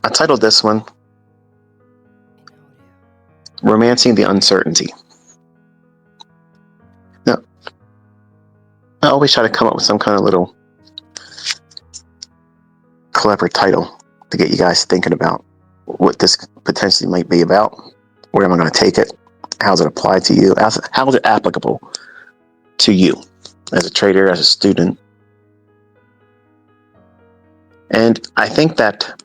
I titled this one, Romancing the Uncertainty. Now, I always try to come up with some kind of little clever title to get you guys thinking about what this potentially might be about. Where am I going to take it? How does it apply to you? How is it applicable to you as a trader, as a student? And I think that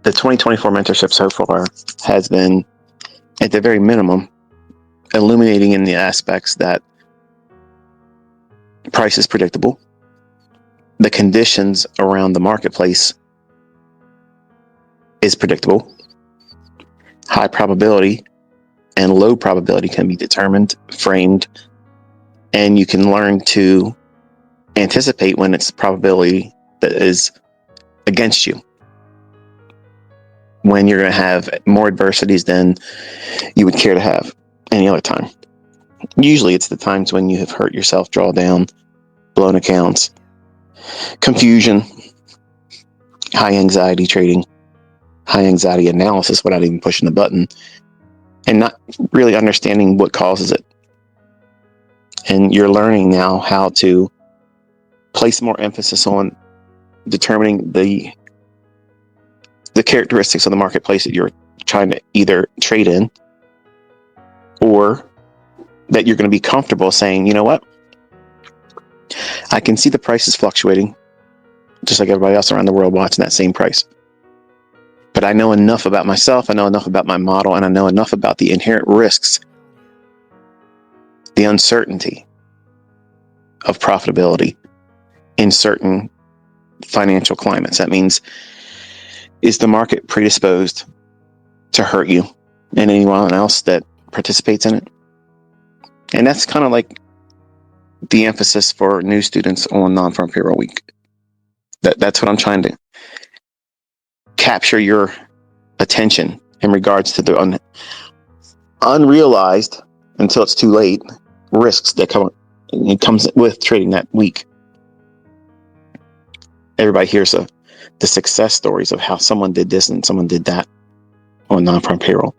the 2024 mentorship so far has been, at the very minimum, illuminating in the aspects that price is predictable, the conditions around the marketplace is predictable, high probability and low probability can be determined, framed, and you can learn to anticipate when it's probability that is against you, when you're going to have more adversities than you would care to have any other time. Usually it's the times when you have hurt yourself, draw down, blown accounts, confusion, high anxiety trading, high anxiety analysis without even pushing the button, and not really understanding what causes it. And you're learning now how to place more emphasis on determining the characteristics of the marketplace that you're trying to either trade in, or that you're going to be comfortable saying, you know what, I can see the price is fluctuating just like everybody else around the world watching that same price. But I know enough about myself, I know enough about my model, and I know enough about the inherent risks, the uncertainty of profitability in certain financial climates. That means, is the market predisposed to hurt you and anyone else that participates in it? And that's kind of like the emphasis for new students on non-farm payroll week. That's what I'm trying to capture your attention in regards to the unrealized, until it's too late, risks that comes with trading that week. Everybody hears the success stories of how someone did this and someone did that on non-farm payroll.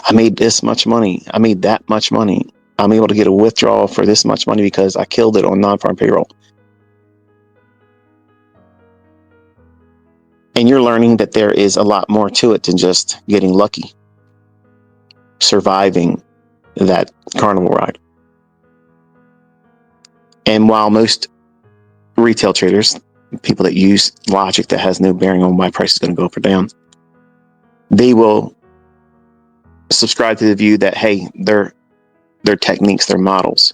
I made this much money. I made that much money. I'm able to get a withdrawal for this much money because I killed it on non-farm payroll. And you're learning that there is a lot more to it than just getting lucky, surviving that carnival ride. And while most retail traders, people that use logic that has no bearing on why price is going to go up or down, they will subscribe to the view that, hey, their techniques, their models,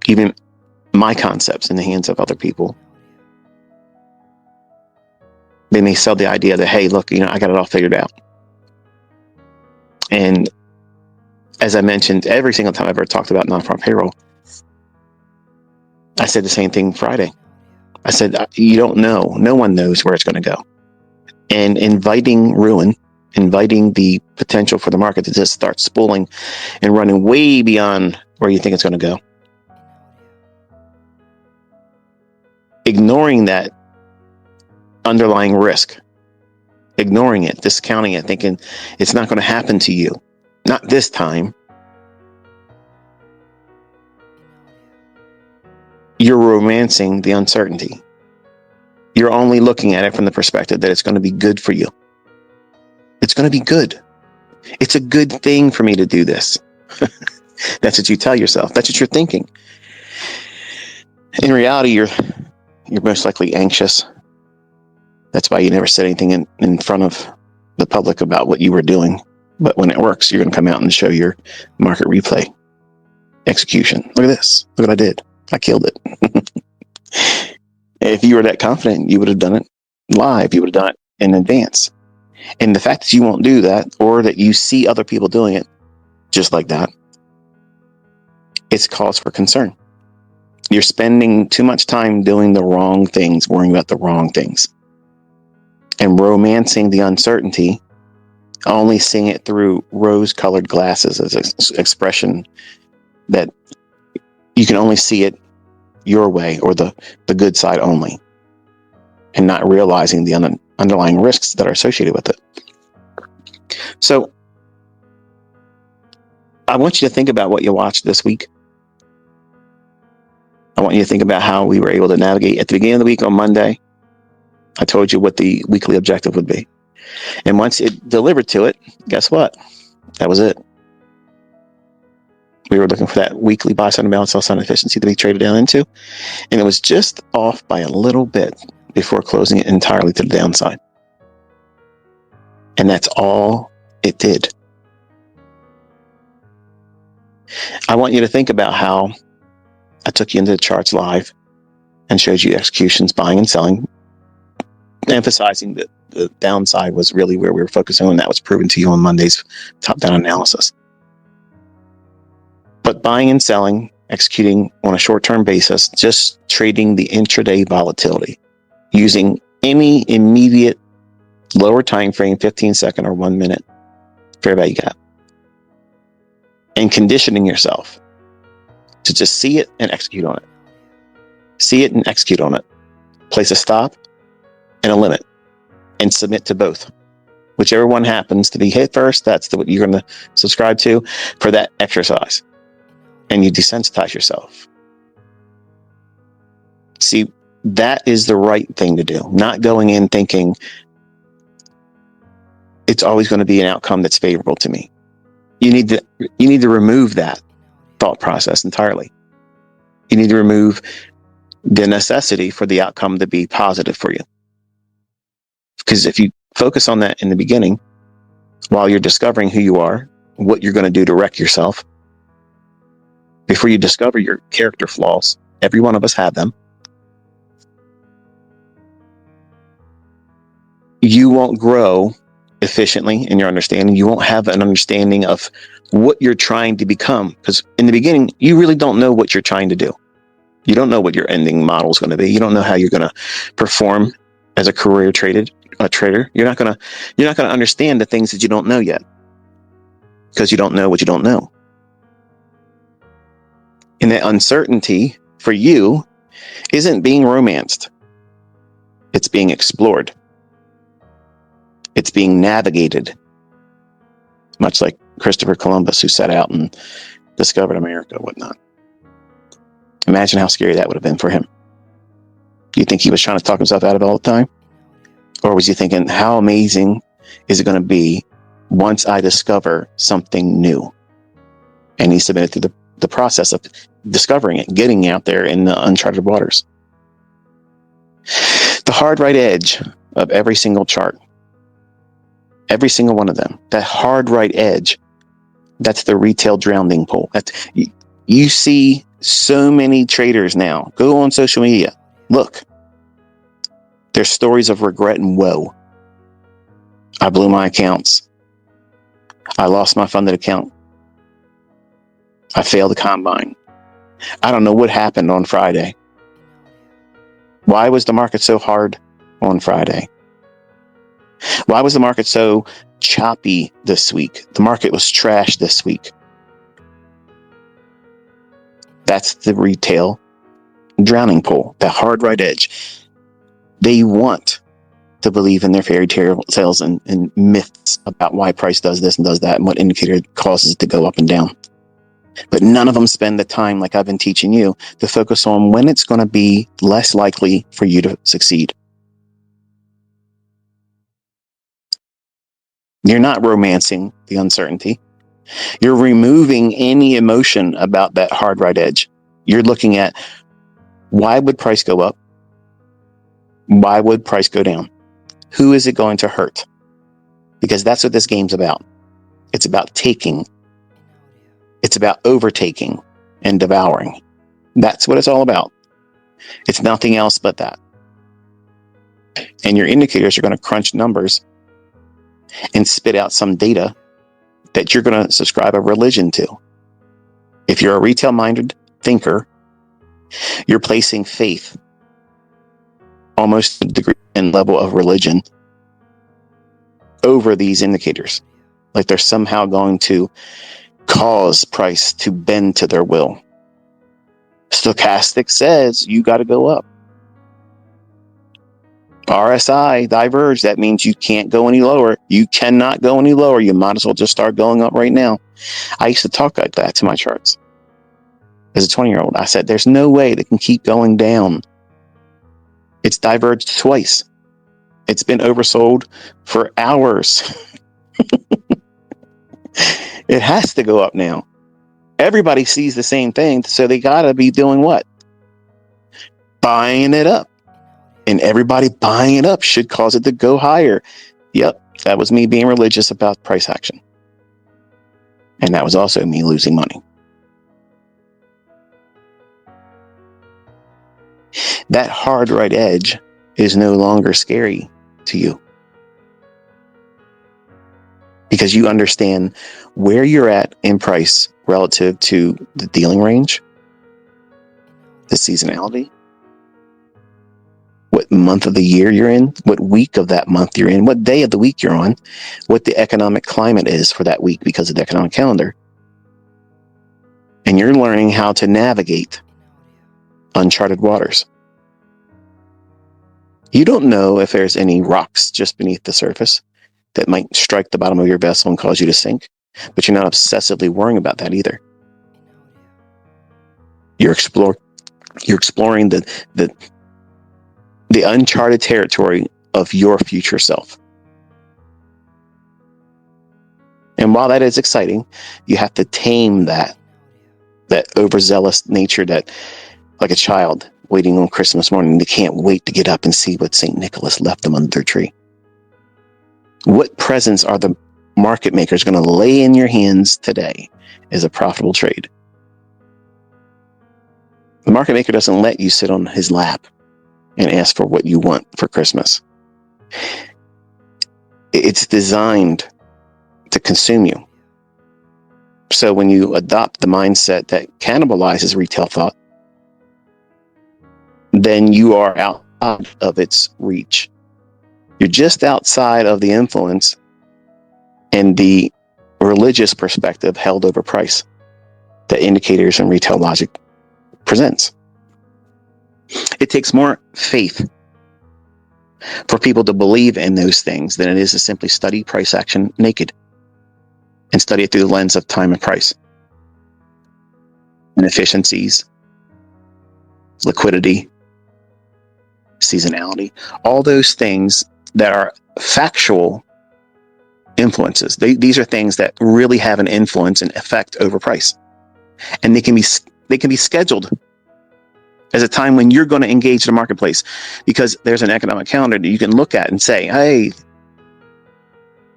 even my concepts in the hands of other people, they may sell the idea that, hey, look, I got it all figured out. And as I mentioned, every single time I've ever talked about non-farm payroll, I said the same thing Friday. I said, you don't know. No one knows where it's going to go. And inviting ruin, inviting the potential for the market to just start spooling and running way beyond where you think it's going to go. Ignoring that underlying risk, ignoring it, discounting it, thinking it's not going to happen to you. Not this time. You're romancing the uncertainty. You're only looking at it from the perspective that it's going to be good for you. It's going to be good. It's a good thing for me to do this. That's what you tell yourself. That's what you're thinking. In reality, you're most likely anxious. That's why you never said anything in front of the public about what you were doing. But when it works, you're going to come out and show your market replay execution. Look at this. Look what I did. I killed it. If you were that confident, you would have done it live. You would have done it in advance. And the fact that you won't do that, or that you see other people doing it just like that, it's cause for concern. You're spending too much time doing the wrong things, worrying about the wrong things, and romancing the uncertainty, only seeing it through rose-colored glasses as an expression that you can only see it your way, or the good side only. and not realizing the underlying risks that are associated with it. So I want you to think about what you watched this week. I want you to think about how we were able to navigate. At the beginning of the week on Monday, I told you what the weekly objective would be. And once it delivered to it, guess what? That was it. We were looking for that weekly buy side and balance, sell side efficiency to be traded down into. And it was just off by a little bit before closing it entirely to the downside. And that's all it did. I want you to think about how I took you into the charts live and showed you executions, buying and selling, emphasizing that the downside was really where we were focusing on. That was proven to you on Monday's top-down analysis. But buying and selling, executing on a short-term basis, just trading the intraday volatility, using any immediate lower time frame, 15-second or 1 minute fair value gap, and conditioning yourself to just see it and execute on it. See it and execute on it. Place a stop and a limit, and submit to both. Whichever one happens to be hit first, that's what you're going to subscribe to for that exercise. And you desensitize yourself. See, that is the right thing to do. Not going in thinking it's always going to be an outcome that's favorable to me. You need to remove that thought process entirely. You need to remove the necessity for the outcome to be positive for you. Because if you focus on that in the beginning, while you're discovering who you are, what you're going to do to wreck yourself, before you discover your character flaws, every one of us have them, you won't grow efficiently in your understanding. You won't have an understanding of what you're trying to become. Because in the beginning, you really don't know what you're trying to do. You don't know what your ending model is going to be. You don't know how you're going to perform as a career trader. You're not going to understand the things that you don't know yet, because you don't know what you don't know. And that uncertainty for you isn't being romanced. It's being explored. It's being navigated. Much like Christopher Columbus, who set out and discovered America and whatnot. Imagine how scary that would have been for him. Do you think he was trying to talk himself out of it all the time? Or was he thinking, how amazing is it going to be once I discover something new? And he submitted through the process of discovering it, getting out there in the uncharted waters. The hard right edge of every single chart, every single one of them, that hard right edge, that's the retail drowning pool. You see so many traders now. Go on social media. Look. There's stories of regret and woe. I blew my accounts. I lost my funded account. I failed the combine. I don't know what happened on Friday. Why was the market so hard on Friday? Why was the market so choppy this week? The market was trash this week. That's the retail drowning pool, that hard right edge. They want to believe in their fairy tales and myths about why price does this and does that and what indicator causes it to go up and down. But none of them spend the time, like I've been teaching you, to focus on when it's going to be less likely for you to succeed. You're not romancing the uncertainty. You're removing any emotion about that hard right edge. You're looking at, why would price go up? Why would price go down? Who is it going to hurt? Because that's what this game's about. It's about taking. It's about overtaking and devouring. That's what it's all about. It's nothing else but that. And your indicators are going to crunch numbers and spit out some data that you're going to subscribe a religion to. If you're a retail-minded thinker, you're placing faith, almost to the degree and level of religion, over these indicators. Like they're somehow going to cause price to bend to their will. Stochastic says you got to go up. RSI diverge. That means you can't go any lower. You cannot go any lower. You might as well just start going up right now. I used to talk like that to my charts. As a 20-year-old, I said, there's no way that can keep going down. It's diverged twice. It's been oversold for hours. It has to go up now. Everybody sees the same thing, so they got to be doing what? Buying it up. And everybody buying it up should cause it to go higher. Yep, that was me being religious about price action. And that was also me losing money. That hard right edge is no longer scary to you, because you understand where you're at in price relative to the dealing range, the seasonality, what month of the year you're in, what week of that month you're in, what day of the week you're on, what the economic climate is for that week because of the economic calendar. And you're learning how to navigate uncharted waters. You don't know if there's any rocks just beneath the surface that might strike the bottom of your vessel and cause you to sink, but you're not obsessively worrying about that either. You're exploring the uncharted territory of your future self. And while that is exciting, you have to tame that overzealous nature that, like a child waiting on Christmas morning, they can't wait to get up and see what St. Nicholas left them under their tree. What presents are the market makers going to lay in your hands today is a profitable trade? The market maker doesn't let you sit on his lap and ask for what you want for Christmas. It's designed to consume you. So when you adopt the mindset that cannibalizes retail thought, then you are out of its reach. You're just outside of the influence and the religious perspective held over price that indicators and retail logic presents. It takes more faith for people to believe in those things than it is to simply study price action naked and study it through the lens of time and price, inefficiencies, liquidity, seasonality, all those things that are factual influences. These are things that really have an influence and effect over price. And they can be scheduled as a time when you're going to engage the marketplace, because there's an economic calendar that you can look at and say, hey,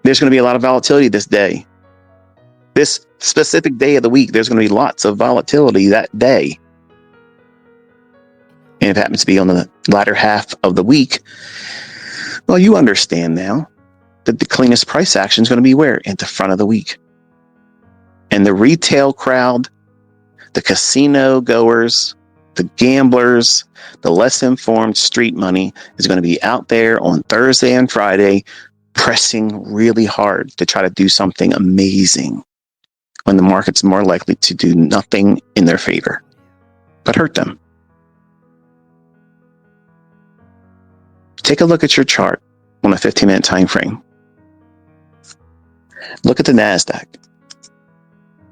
there's going to be a lot of volatility this day. This specific day of the week, there's going to be lots of volatility that day. And if it happens to be on the latter half of the week, well, you understand now that the cleanest price action is going to be where? At the front of the week. And the retail crowd, the casino goers, the gamblers, the less informed street money is going to be out there on Thursday and Friday pressing really hard to try to do something amazing when the market's more likely to do nothing in their favor but hurt them. Take a look at your chart on a 15-minute time frame. Look at the NASDAQ.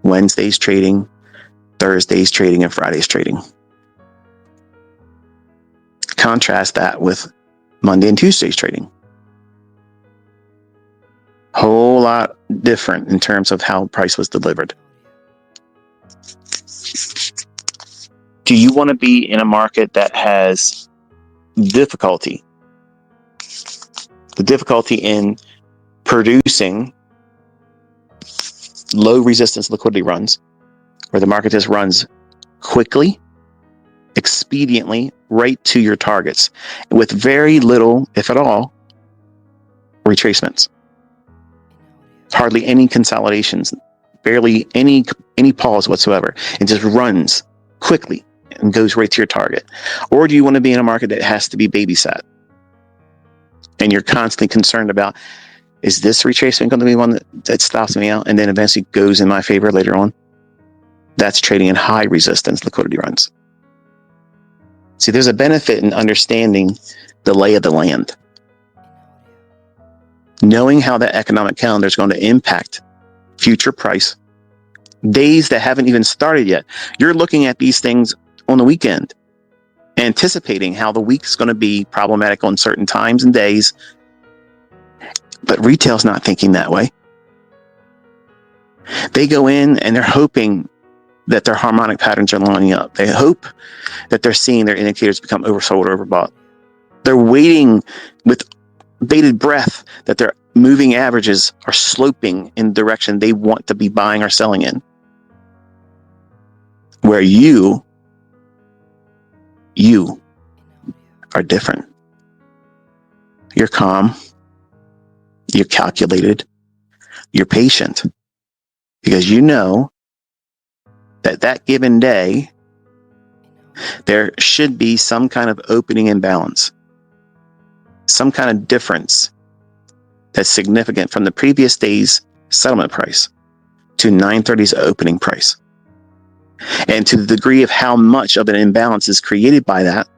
Wednesday's trading, Thursday's trading, and Friday's trading. Contrast that with Monday and Tuesday's trading. Whole lot different in terms of how price was delivered. Do you want to be in a market that has difficulty? The difficulty in producing low resistance liquidity runs, where the market just runs quickly, expediently, right to your targets with very little, if at all, retracements. Hardly any consolidations, barely any pause whatsoever, and just runs quickly and goes right to your target? Or do you want to be in a market that has to be babysat? And you're constantly concerned about, is this retracement going to be one that stops me out and then eventually goes in my favor later on? That's trading in high resistance liquidity runs. See, there's a benefit in understanding the lay of the land knowing how that economic calendar is going to impact future price, days that haven't even started yet. You're looking at these things on the weekend, anticipating how the week's going to be problematic on certain times and days. But retail's not thinking that way. They go in and they're hoping that their harmonic patterns are lining up. They hope that they're seeing their indicators become oversold or overbought. They're waiting with bated breath that their moving averages are sloping in the direction they want to be buying or selling in. Where you are different. You're calm. You're calculated. You're patient. Because you know that given day, there should be some kind of opening imbalance, some kind of difference that's significant from the previous day's settlement price to 9:30's opening price. And to the degree of how much of an imbalance is created by that,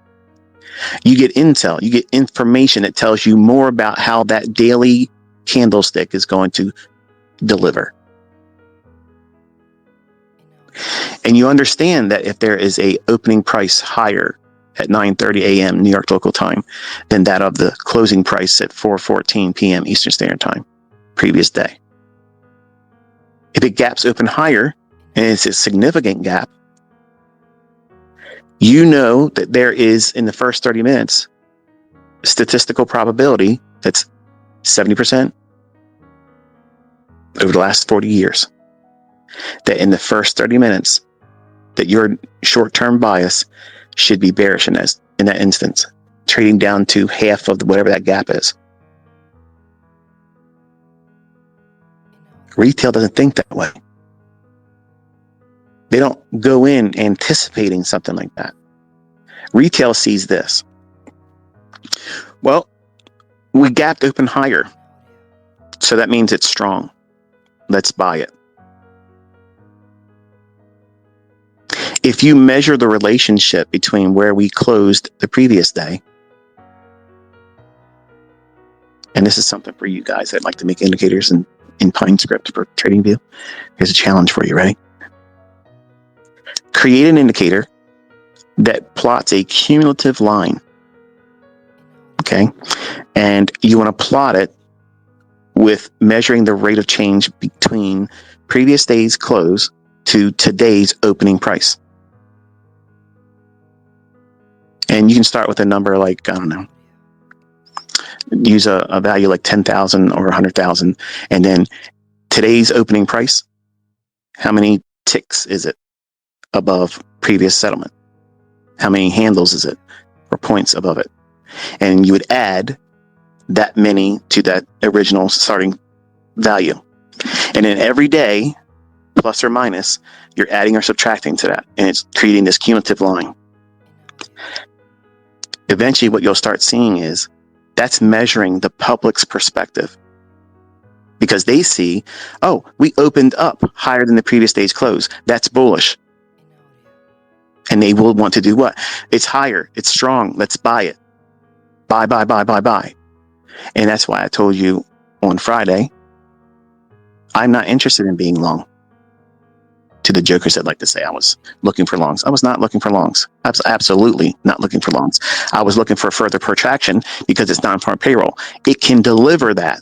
you get intel, you get information that tells you more about how that daily candlestick is going to deliver. And you understand that if there is a opening price higher at 9:30 a.m. New York local time than that of the closing price at 4:14 p.m. Eastern Standard Time, previous day. If it gaps open higher, and it's a significant gap, you know that there is, in the first 30 minutes, statistical probability that's 70% over the last 40 years. That in the first 30 minutes, that your short-term bias should be bearish in that instance, trading down to half of whatever that gap is. Retail doesn't think that way. They don't go in anticipating something like that. Retail sees this. Well, we gapped open higher, so that means it's strong. Let's buy it. If you measure the relationship between where we closed the previous day, and this is something for you guys that like to make indicators in PineScript for TradingView. Here's a challenge for you. Ready? Create an indicator that plots a cumulative line. Okay. And you want to plot it with measuring the rate of change between previous day's close to today's opening price. And you can start with a number like, I don't know, use a value like 10,000 or 100,000. And then today's opening price, how many ticks is it above previous settlement? How many handles is it or points above it? And you would add that many to that original starting value. And then every day, plus or minus, you're adding or subtracting to that. And it's creating this cumulative line. Eventually, what you'll start seeing is that's measuring the public's perspective. Because they see, oh, we opened up higher than the previous day's close. That's bullish. And they will want to do what? It's higher. It's strong. Let's buy it. Buy, buy, buy, buy, buy. And that's why I told you on Friday, I'm not interested in being long. To the jokers that like to say I was looking for longs. I was not looking for longs. I was absolutely not looking for longs. I was looking for further protraction because it's non-farm payroll. It can deliver that.